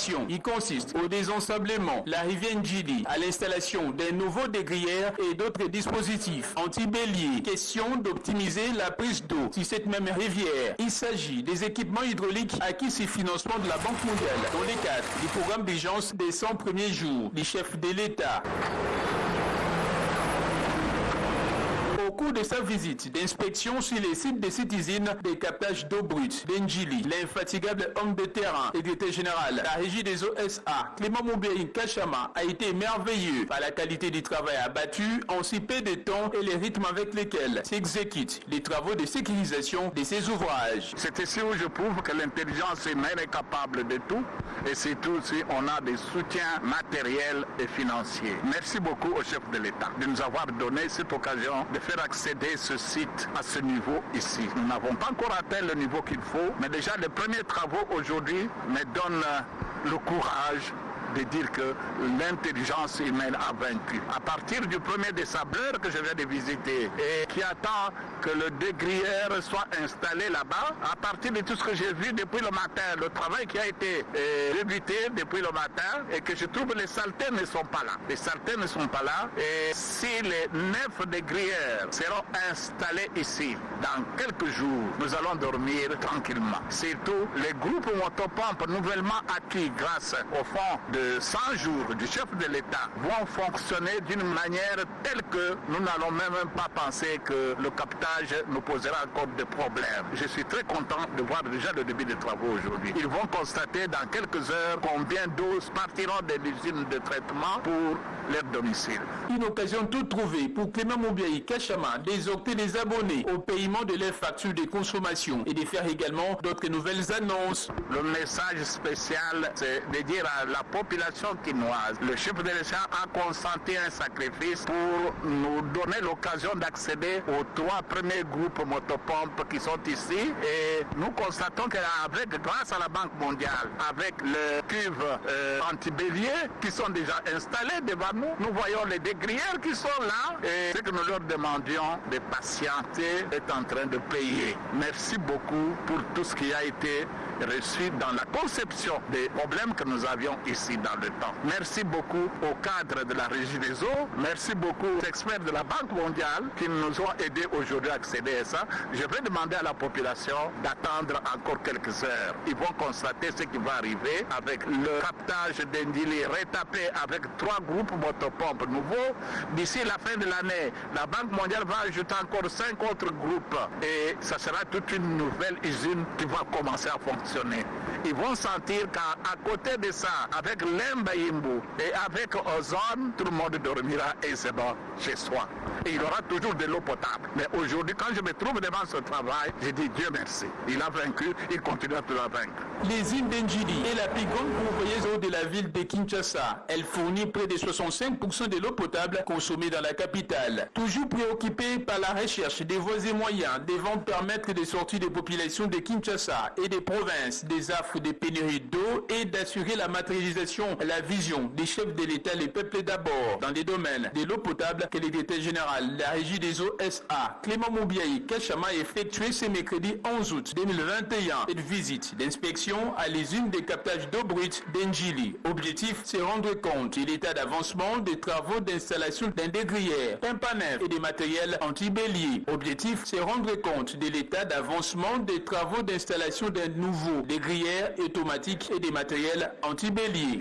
opération. Il consiste au désensablement, l'arrivée Ndjili, à l'installation des nouveaux dégrières et d'autres dispositifs anti-bélier. Question d'optimiser la prise d'eau sur cette même rivière. Il s'agit des équipements hydrauliques acquis sur financement de la Banque mondiale dans les cadres du programme d'urgence des 100 premiers jours du chef de l'État. Au cours de sa visite d'inspection sur les sites de cette usine de captage d'eau brute d'Ndjili, l'infatigable homme de terrain et directeur général de la régie des eaux SA, Clément Moubéry Kachama, a été merveilleux par la qualité du travail abattu en si peu de temps et les rythmes avec lesquels s'exécutent les travaux de sécurisation de ces ouvrages. C'est ici où je prouve que l'intelligence humaine est capable de tout et surtout si on a des soutiens matériels et financiers. Merci beaucoup au chef de l'État de nous avoir donné cette occasion de faire accéder ce site à ce niveau ici. Nous n'avons pas encore atteint le niveau qu'il faut, mais déjà les premiers travaux aujourd'hui me donnent le courage de dire que l'intelligence humaine a vaincu. À partir du premier désableur que je viens de visiter et qui attend que le dégrilleur soit installé là-bas, à partir de tout ce que j'ai vu depuis le matin, le travail qui a été débuté depuis le matin et que je trouve les saletés ne sont pas là. Les saletés ne sont pas là et si les 9 dégrilleurs seront installés ici dans quelques jours, nous allons dormir tranquillement. Surtout les groupes motopompes nouvellement acquis grâce au fonds de 100 jours du chef de l'État vont fonctionner d'une manière telle que nous n'allons même pas penser que le captage nous posera encore des problèmes. Je suis très content de voir déjà le début des travaux aujourd'hui. Ils vont constater dans quelques heures combien d'eau partiront de l'usine de traitement pour leur domicile. Une occasion toute trouvée pour Clément Moubéry Kachama d'exhorter les abonnés au paiement de leurs factures de consommation et de faire également d'autres nouvelles annonces. Le message spécial, c'est de dire à la population quinoise, le chef de l'État a consenti un sacrifice pour nous donner l'occasion d'accéder aux 3 premiers groupes motopompes qui sont ici et nous constatons qu'avec, grâce à la Banque mondiale, avec les cuves anti-bélier qui sont déjà installées devant nous, nous voyons les dégrillères qui sont là et ce que nous leur demandions de patienter est en train de payer. Merci beaucoup pour tout ce qui a été reçu dans la conception des problèmes que nous avions ici dans le temps. Merci beaucoup au cadre de la Régie des eaux, merci beaucoup aux experts de la Banque mondiale qui nous ont aidés aujourd'hui à accéder à ça. Je vais demander à la population d'attendre encore quelques heures. Ils vont constater ce qui va arriver avec le captage d'Ndjili retapé avec 3 groupes motopompes nouveaux. D'ici la fin de l'année, la Banque mondiale va ajouter encore 5 autres groupes et ça sera toute une nouvelle usine qui va commencer à fonctionner. Ils vont sentir qu'à côté de ça, avec l'Imbaïmbou et avec Ozone, tout le monde dormira aisément chez soi. Et il y aura toujours de l'eau potable. Mais aujourd'hui, quand je me trouve devant ce travail, je dis Dieu merci. Il a vaincu, il continuera de la vaincre. L'usine d'Ndjili est la plus grande pourvoyeuse d'eau de la ville de Kinshasa. Elle fournit près de 65% de l'eau potable consommée dans la capitale. Toujours préoccupée par la recherche des voies et moyens devant permettre de sortir des populations de Kinshasa et des provinces des affres de pénurie d'eau et d'assurer la matérialisation, la vision des chefs de l'État, les peuples d'abord, dans les domaines de l'eau potable que le directeur général de la Régie des eaux SA, Clément Moubéry Kachama, a effectué ce mercredi 11 août 2021 une visite d'inspection à l'usine de captage d'eau brute d'Ndjili. Objectif, c'est rendre compte de l'état d'avancement des travaux d'installation d'un dégrillère, un panel et des matériels anti-bélier. Objectif, c'est rendre compte de l'état d'avancement des travaux d'installation d'un nouveau dégrillère automatique et des matériels anti-bélier.